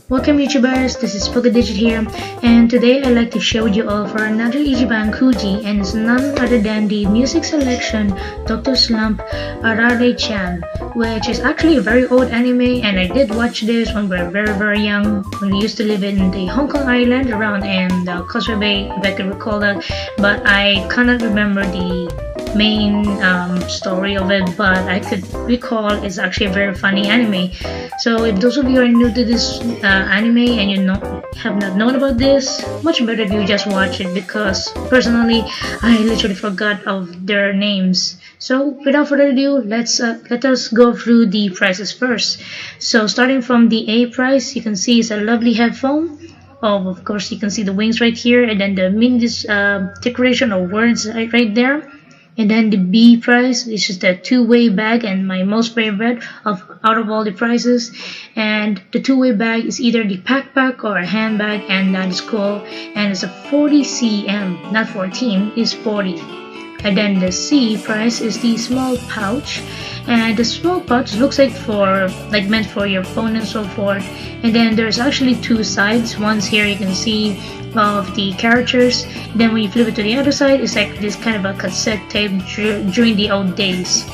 Welcome YouTubers, this is Pokediged here, and today I'd like to show you all for another Ichiban Kuji, and it's none other than the music selection Dr.Slump Arale-Chan, which is actually a very old anime, and I did watch this when we were very young, when we used to live in the Hong Kong island around in the Causeway Bay, if I could recall that, but I cannot remember the main story of it, but I could recall it's actually a very funny anime. So if those of you are new to this anime and you have not known about this, much better if you just watch it, because personally I literally forgot of their names. So without further ado, let us go through the prices first. So starting from the A price, you can see it's a lovely headphone. Oh, of course you can see the wings right here, and then the mini decoration or words right there. And then the B price is just a two-way bag, and my most favorite out of all the prices. And the two-way bag is either the backpack or a handbag, and that is cool. And it's a 40 cm, not 14, it's 40. And then the C price is the small pouch, and the small pouch looks like meant for your phone and so forth. And then there's actually two sides. One's here, you can see of the characters. Then when you flip it to the other side, it's like this kind of a cassette tape during the old days.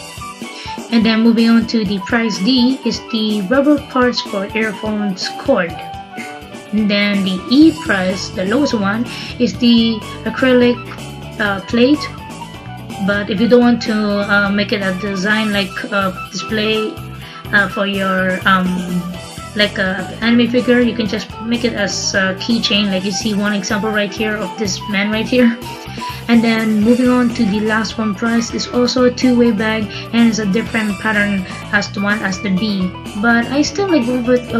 And then moving on to the price D is the rubber parts for earphones cord. And then the E price, the lowest one, is the acrylic plate. But if you don't want to make it a design like display for your like an anime figure, you can just make it as a keychain, like you see one example right here of this man right here. And then moving on to the last one price is also a two-way bag, and it's a different pattern as the one as the B, but I still like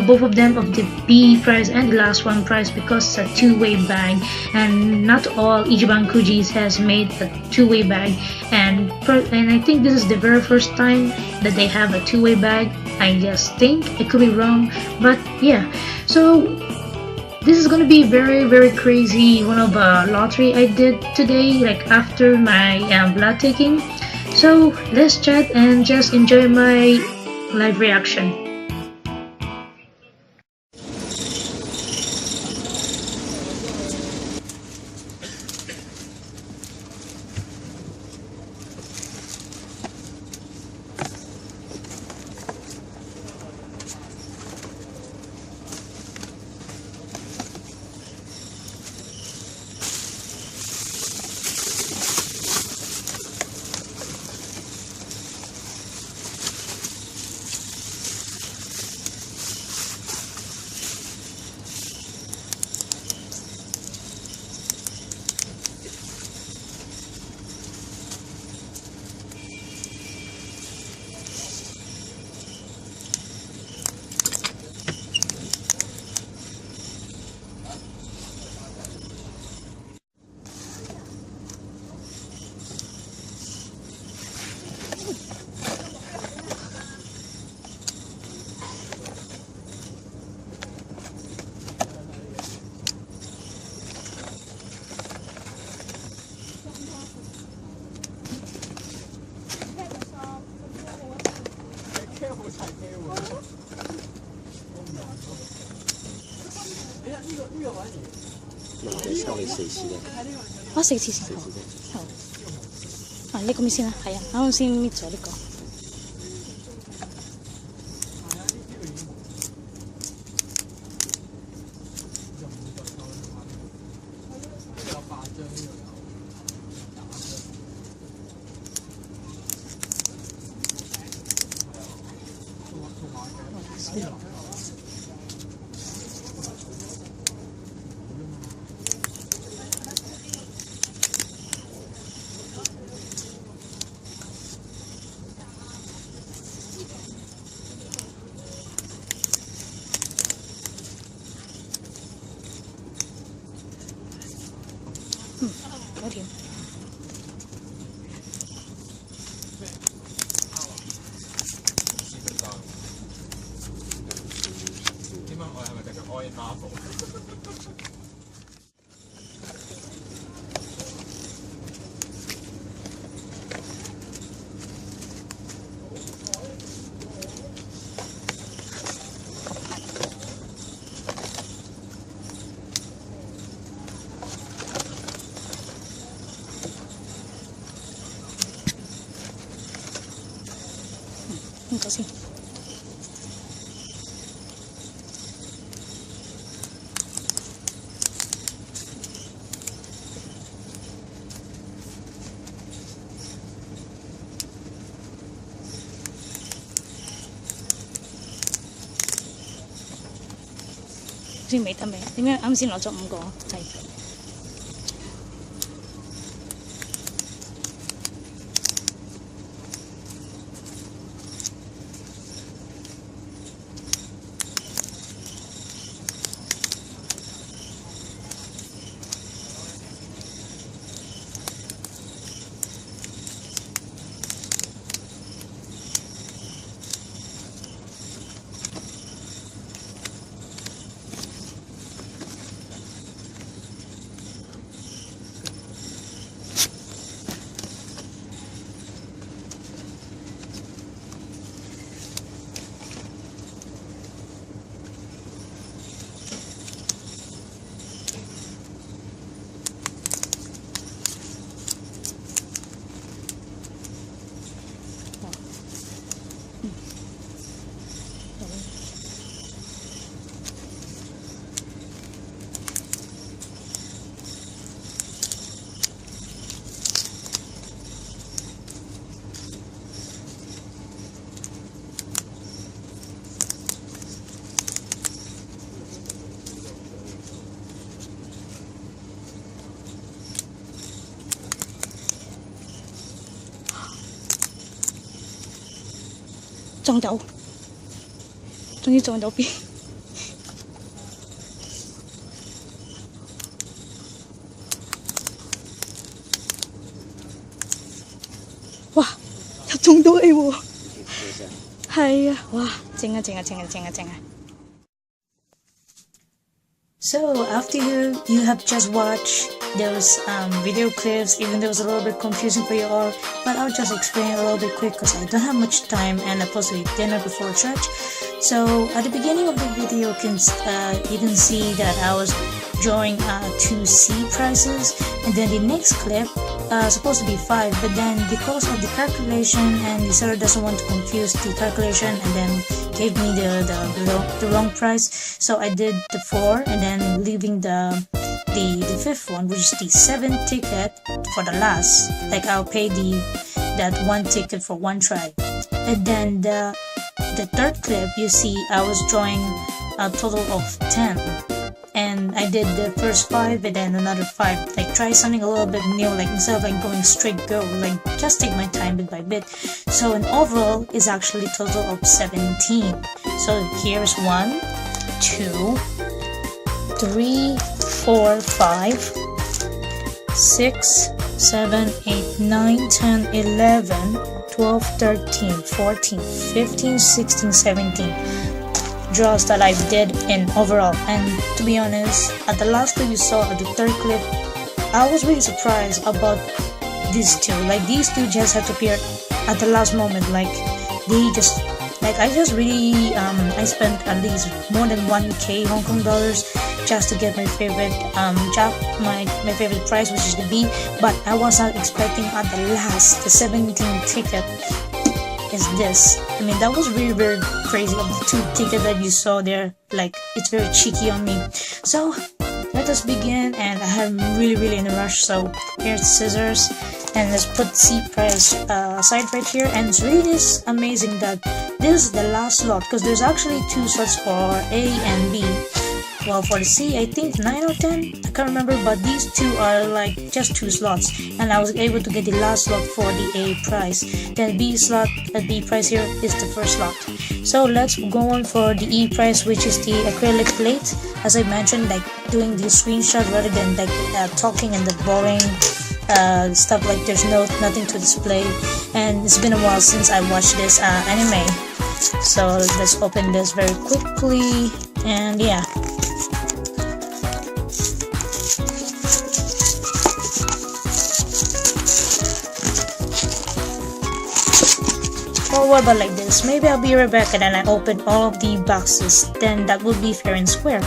both of them, of the B price and the last one price, because it's a two-way bag, and not all Ichiban Kujis has made a two-way bag, and I think this is the very first time that they have a two-way bag. I just think, I could be wrong, but yeah. So this is gonna be very crazy, one of a lottery I did today, like after my blood taking. So let's chat and just enjoy my live reaction.食次先好。呢個面先啦，係啊，啱啱先搣咗呢個。好甜。點解我係咪繼續開 Marvel？ kasi.先未得未？點解啱先攞咗5個掣？撞到，終於撞到邊。哇！又中到你喎！係啊，哇！正啊正啊正啊正啊正啊！ So after you have just watched those video clips, even though it was a little bit confusing for you all, but I'll just explain it a little bit quick because I don't have much time and I'm supposed to eat dinner before church. So at the beginning of the video, you can see that I was drawing 2 C prices, and then the next clip supposed to be 5, but then because of the calculation and the seller doesn't want to confuse the calculation and then gave me the wrong price, so I did the 4 and then leaving the 5th one, which is the 7th ticket for the last. Like I'll pay that 1 ticket for 1 try. And then the 3rd clip, you see I was drawing a total of 10. And I did the first 5 and then another 5. Like try something a little bit new, like instead of like going straight go, like just take my time bit by bit. So in overall is actually total of 17. So here's 1, 2, 3, 4, 5, 6, 7, 8, 9, 10, 11, 12, 13, 14, 15, 16, 17 draws that I did in overall. And to be honest, at the last clip you saw, at the 3rd clip, I was really surprised about these 2. Like these 2 just had to appear at the last moment. Like they just, like I just really I spent at least more than 1k Hong Kong dollars just to get my favorite my favorite prize, which is the B. But I was not expecting at the last, the 17th ticket is this. I mean, that was really very crazy. Of the 2 tickets that you saw there, like it's very cheeky on me. So let us begin, and I'm really in a rush, so here's scissors, and let's put C price aside right here. And it's really amazing that this is the last slot, because there's actually 2 slots for A and B. Well, for the C, I think 9 or 10, I can't remember, but these 2 are like just 2 slots, and I was able to get the last slot for the A prize. The B slot, the B prize here is the first slot. So let's go on for the E prize, which is the acrylic plate. As I mentioned, like doing the screenshot rather than like talking and the boring stuff, like there's nothing to display. And it's been a while since I watched this anime. So let's open this very quickly, and yeah. Or what about like this? Maybe I'll be right back and then I open all of the boxes. Then that will be fair and square.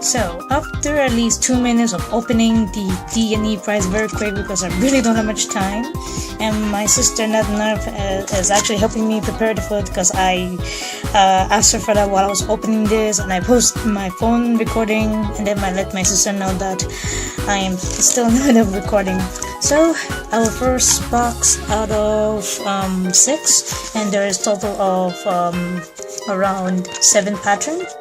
So after at least 2 minutes of opening the D and E prize very quick because I really don't have much time, and my sister Nadner is actually helping me prepare the food because I asked her for that while I was opening this, and I post my phone recording, and then I let my sister know that I am still in the middle of recording. So our first box out of 6, and there is total of around 7 patterns.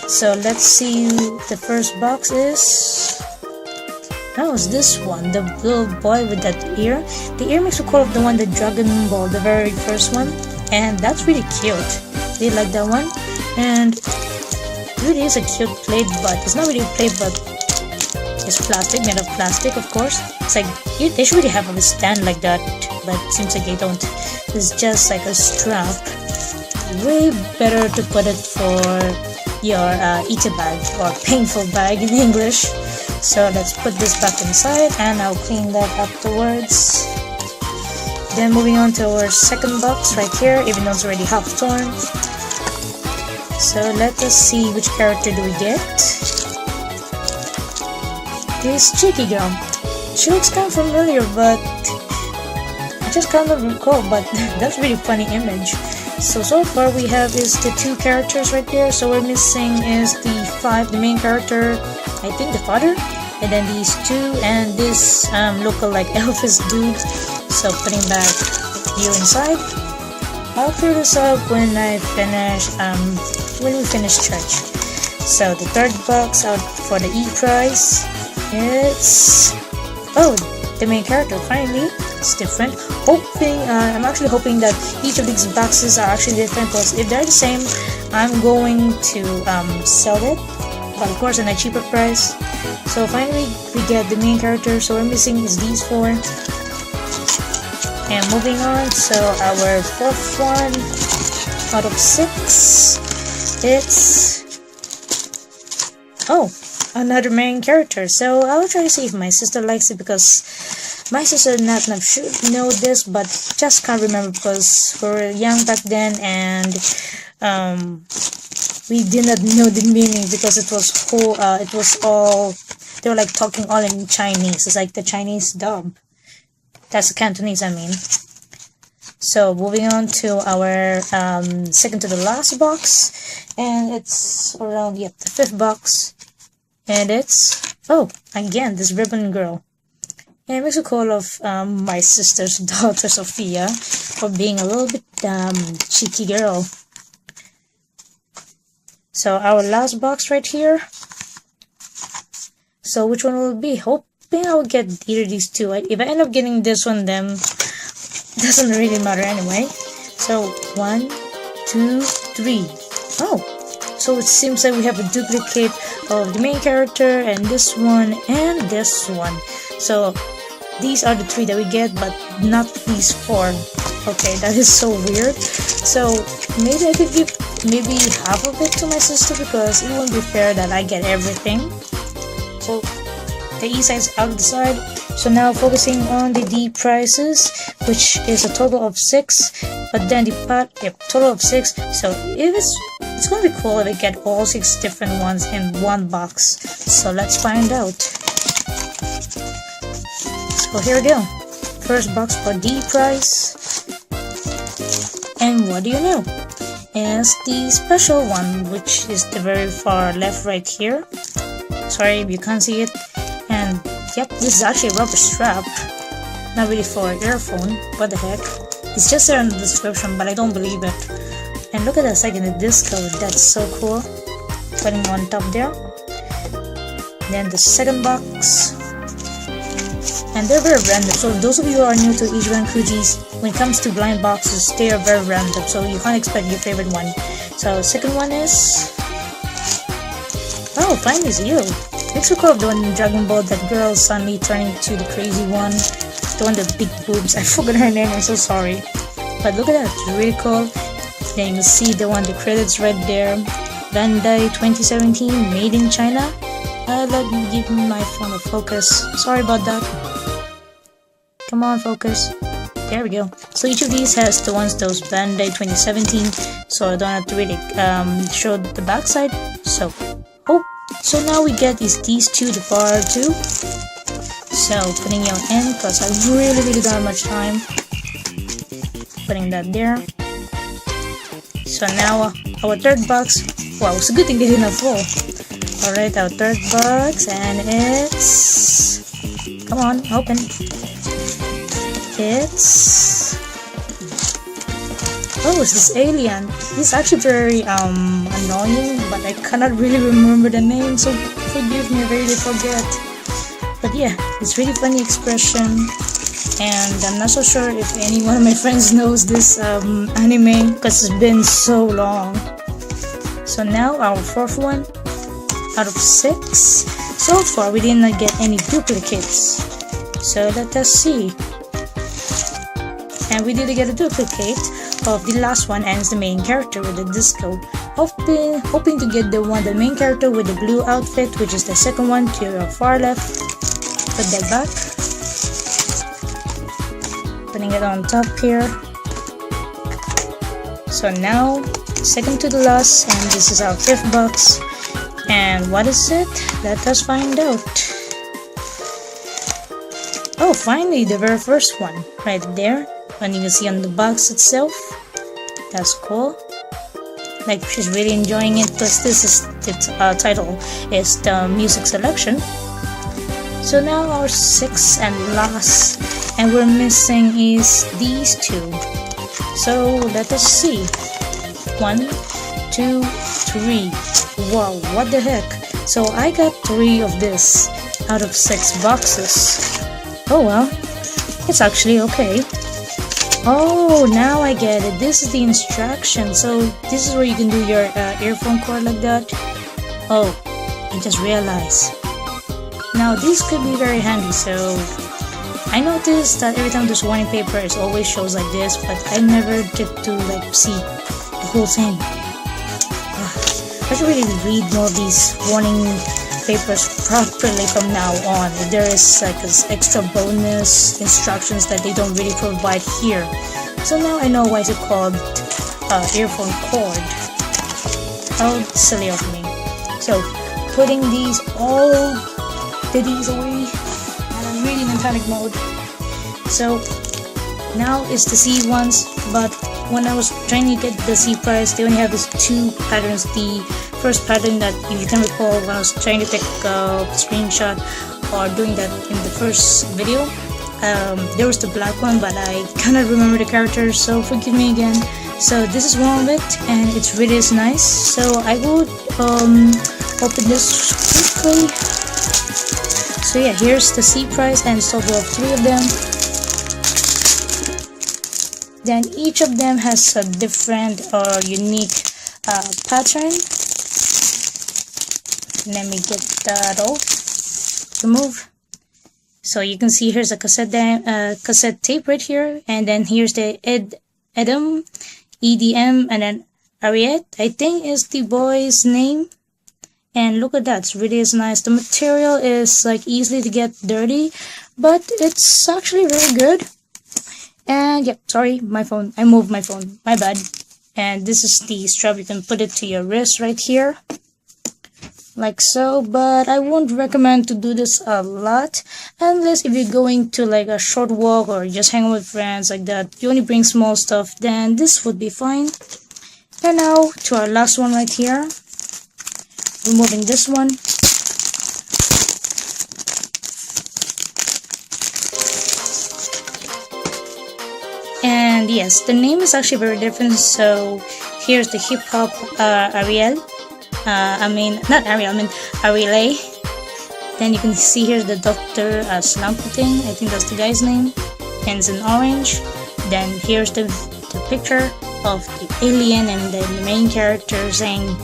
So let's see, the first box is, oh, it's this one, the little boy with that ear. The ear makes me call of the one, the Dragon Ball, the very first one, and that's really cute. Do you like that one? And it really is a cute plate, but it's not really a plate, but it's plastic, made of plastic, of course. It's like, they should really have a stand like that, but it seems like they don't. It's just like a strap. Way better to put it for your Ita bag, or painful bag in English. So let's put this back inside, and I'll clean that afterwards. Then moving on to our second box right here, even though it's already half torn. So let us see which character do we get. This cheeky girl. She looks kind of familiar, but I just can't recall, but that's a really funny image. So far we have is the 2 characters right there. So we're missing is the main character, I think the father, and then these 2, and this look-alike Elvis dude. So putting back you inside. I'll clear this up when I finish when we finish church. So the third box out for the E-prize, it's, oh, the main character. Finally, it's different. I'm actually hoping that each of these boxes are actually different, because if they're the same, I'm going to sell it, but of course at a cheaper price. So finally we get the main character, so we're missing is these 4. And moving on, so our 4th one out of 6, it's, oh, another main character. So I will try to see if my sister likes it, because my sister Natnab should know this, but just can't remember because we were young back then, and we did not know the meaning, because it was all, they were like talking all in Chinese. It's like the Chinese dub. That's the Cantonese, I mean. So moving on to our second to the last box, and it's around, yep, the 5th box, and it's, oh, again, this ribbon girl. And it makes a call of my sister's daughter Sophia for being a little bit cheeky girl. So our last box right here. So which one will it be? Hoping I will get either these 2. If I end up getting this one, then it doesn't really matter anyway. So 1, 2, 3. Oh, so it seems like we have a duplicate of the main character, and this one, and this one. So these are the 3 that we get, but not these 4. Okay, that is so weird. So maybe I could give maybe half of it to my sister, because it won't be fair that I get everything. So the E side's out of the side. So now focusing on the D prices, which is a total of 6. But then the total of 6. So it's gonna be cool if I get all 6 different ones in one box. So let's find out. So here we go. First box for D price. And what do you know? It's the special one, which is the very far left right here. Sorry if you can't see it. And yep, this is actually a rubber strap. Not really for an earphone. What the heck? It's just there in the description, but I don't believe it. And look at that second, the disc code. That's so cool. Putting on top there. Then the second box. And they're very random, so those of you who are new to Ichiban Kuji's, when it comes to blind boxes, they are very random, so you can't expect your favorite one. So second one is, oh, finally it's you. Makes me call of the one in Dragon Ball, that girl suddenly turning to the crazy one, the one with big boobs. I forgot her name, I'm so sorry. But look at that, it's really cool. Then you see the one, the credits right there. Bandai 2017, made in China. Let me give my phone a focus. Sorry about that. Come on, focus. There we go. So each of these has those Bandai 2017. So I don't have to really show the backside. So now we get these 2, the far 2. So putting you in because I really don't have much time. Putting that there. So now our third box. Wow, it's a good thing they didn't fall. Alright, our third box, and it's... Come on, open. It's... Oh, it's this alien. He's actually very annoying, but I cannot really remember the name, so forgive me, I really forget. But yeah, it's really funny expression, and I'm not so sure if any one of my friends knows this anime because it's been so long. So now our fourth one out of 6. So far we didn't get any duplicates. So let us see. And we did get a duplicate of the last one, and it's the main character with the disco. Hoping to get the main character with the blue outfit, which is the second one to your far left. Put that back. Putting it on top here. So now, second to the last, and this is our 5th box. And what is it? Let us find out. Oh, finally, the very first one, right there. And you can see on the box itself. That's cool. Like, she's really enjoying it because this is its title is the music selection. So now our 6th and last, and we're missing is these 2. So let us see. 1, 2, 3. Wow, what the heck? So I got 3 of this out of 6 boxes. Oh well, it's actually okay. Oh, now I get it. This is the instruction. So this is where you can do your earphone cord like that. Oh, I just realized. Now this could be very handy. So I noticed that every time there's warning paper, it always shows like this, but I never get to like see the whole thing. I should really read more of these warning papers properly from now on. If there is like this extra bonus instructions that they don't really provide here. So now I know why it's called earphone cord. How silly of me. So putting all these away, and I'm really in panic mode. So now it's the C ones, but when I was trying to get the C prize, they only have these 2 patterns. The first pattern that, if you can recall, when I was trying to take a screenshot or doing that in the first video, there was the black one, but I cannot remember the character, so forgive me again. So this is one of it, and it's really nice. So I would open this quickly. So yeah, here's the C prize, and it's a total of 3 of them. Then each of them has a different or unique pattern. Let me get that off. Remove. So you can see here's a cassette tape right here, and then here's the EDM, and then Ariette, I think is the boy's name. And look at that, it's really nice. The material is like easily to get dirty, but it's actually very good. And yeah, sorry, my phone. I moved my phone. My bad. And this is the strap. You can put it to your wrist right here, like so. But I won't recommend to do this a lot, unless if you're going to like a short walk or just hang with friends like that. You only bring small stuff, then this would be fine. And now to our last one right here. Removing this one. And yes, the name is actually very different. So here's the hip hop Ariel. Not Ariel, I mean Arale. Then you can see here's the Dr.Slump thing. I think that's the guy's name. And it's in orange. Then here's the picture of the alien and the main character saying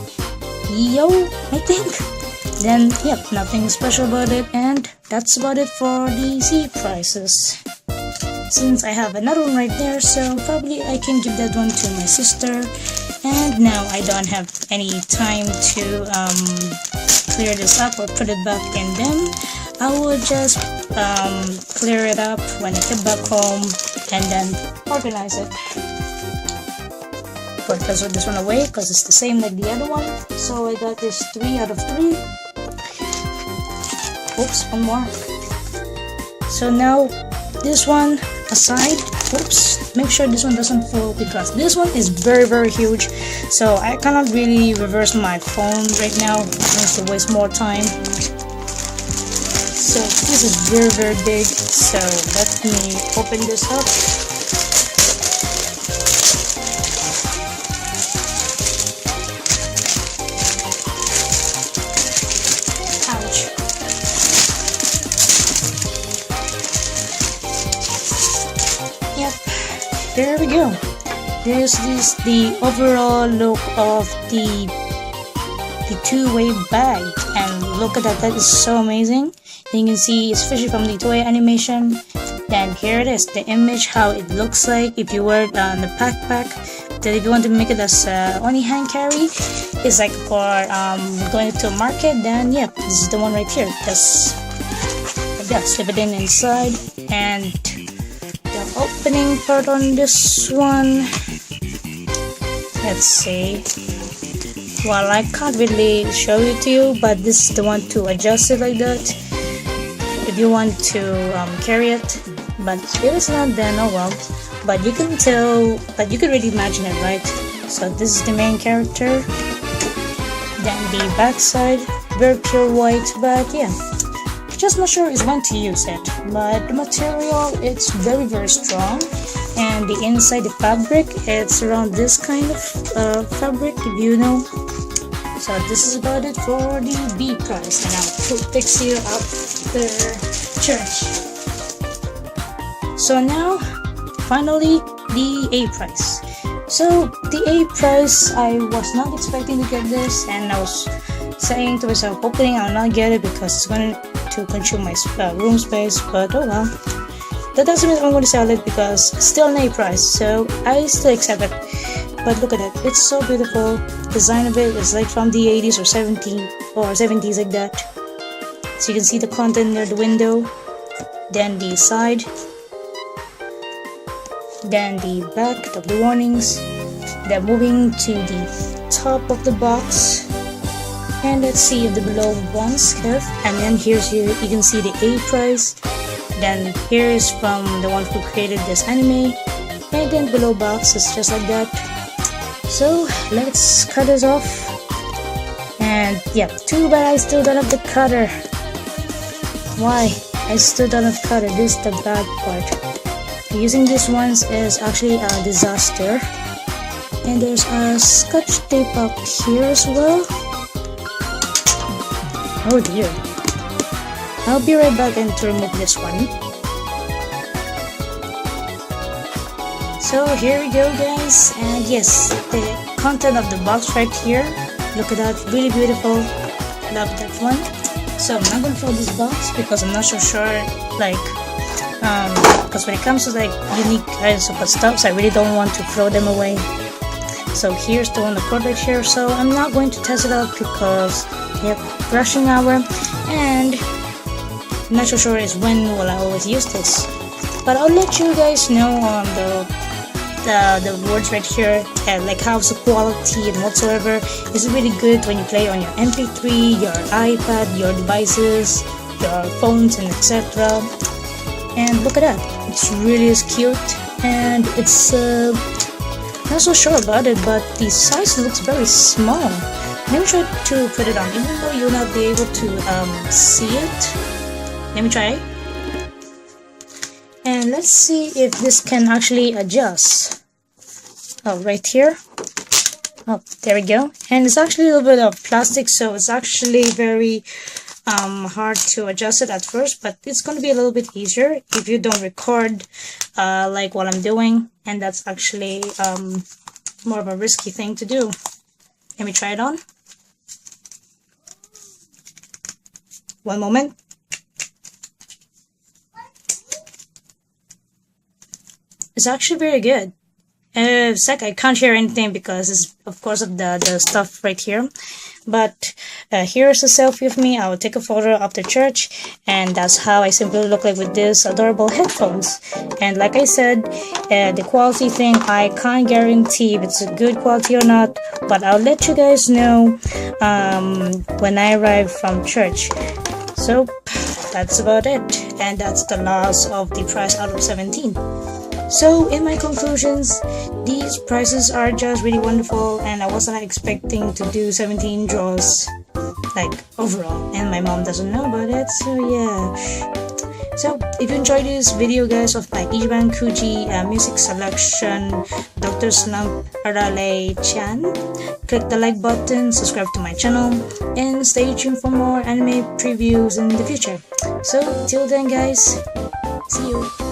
yo, I think. Then yep, nothing special about it, and that's about it for the Z prizes. Since I have another one right there, so probably I can give that one to my sister. And now I don't have any time to clear this up or put it back in them. I will just clear it up when I get back home and then organize it. But let's put this one away because it's the same like the other one. So I got this 3 out of 3. Oops, one more. So now this one aside, oops, make sure this one doesn't fall because this one is very huge, so I cannot really reverse my phone right now. I need to waste more time. So this is very big, so let me open this up. Ouch. Yep, there we go. This is the overall look of the two-way bag, and look at that, that is so amazing. And you can see especially from the toy animation. Then here it is, the image, how it looks like if you wear it on the backpack. Then if you want to make it as only hand carry, it's like for going to a market, then yeah, this is the one right here. Just like that, slip it in inside. And the opening part on this one, let's see. Well, I can't really show it to you, but this is the one to adjust it like that if you want to carry it. But if it's not, then oh well. But you can tell, but you can really imagine it, right? So this is the main character. Then the back side, very pure white, but yeah, just not sure is when to use it. But the material, it's very strong. And the inside, the fabric, it's around this kind of fabric, if you know. So this is about it for the B price, and I'll put pics here after church. So now, finally, the A price. So the A price, I was not expecting to get this, and I was saying to myself, hoping I'll not get it because it's going to consume my room space. But oh well. That doesn't mean I'm going to sell it because it's still an A price, so I still accept it. But look at it, it's so beautiful. Design of it is like from the 80s or 70s like that. So you can see the content near the window, then the side, then the back of the warnings, then moving to the top of the box. And let's see if the below one scarf, and then here's here you can see the A price. Then here is from the one who created this anime, and then below box is just like that. So let's cut this off. And yeah, too bad I still don't have the cutter. Why? I still don't have cutter. This is the bad part. Using these ones is actually a disaster. And there's a scotch tape up here as well. Oh dear. I'll be right back and to remove this one. So here we go, guys, and yes, the content of the box right here. Look at that, really beautiful. Love that one. So I'm not gonna throw this box because I'm not so sure, like, because when it comes to like unique items of stuff, I really don't want to throw them away. So here's the one I put right here. So I'm not going to test it out because yep, rushing hour, and I'm not so sure is when will I always use this. But I'll let you guys know on the words right here, like how's the quality and whatsoever. Is it really good when you play on your MP3, your iPad, your devices, your phones, and etc. And look at that, it's really cute, and it's not so sure about it, but the size looks very small. Let me try to put it on, even though you'll not be able to see it. Let me try. And let's see if this can actually adjust. Oh, right here. Oh, there we go. And it's actually a little bit of plastic, so it's actually very hard to adjust it at first, but it's going to be a little bit easier if you don't record like what I'm doing, and that's actually more of a risky thing to do. Let me try it on. One moment. It's actually very good. It's like I can't hear anything because it's of course of the stuff right here. But here's a selfie of me. I will take a photo after church, and that's how I simply look like with these adorable headphones. And like I said, the quality thing, I can't guarantee if it's a good quality or not, but I'll let you guys know when I arrive from church. So that's about it, and that's the last of the prize out of 17. So in my conclusions, these prizes are just really wonderful, and I wasn't expecting to do 17 draws like overall, and my mom doesn't know about it, so yeah. So if you enjoyed this video guys of my Ichiban Kuji music selection, Dr.Slump Arale-Chan, click the like button, subscribe to my channel, and stay tuned for more anime previews in the future. So till then guys, see you.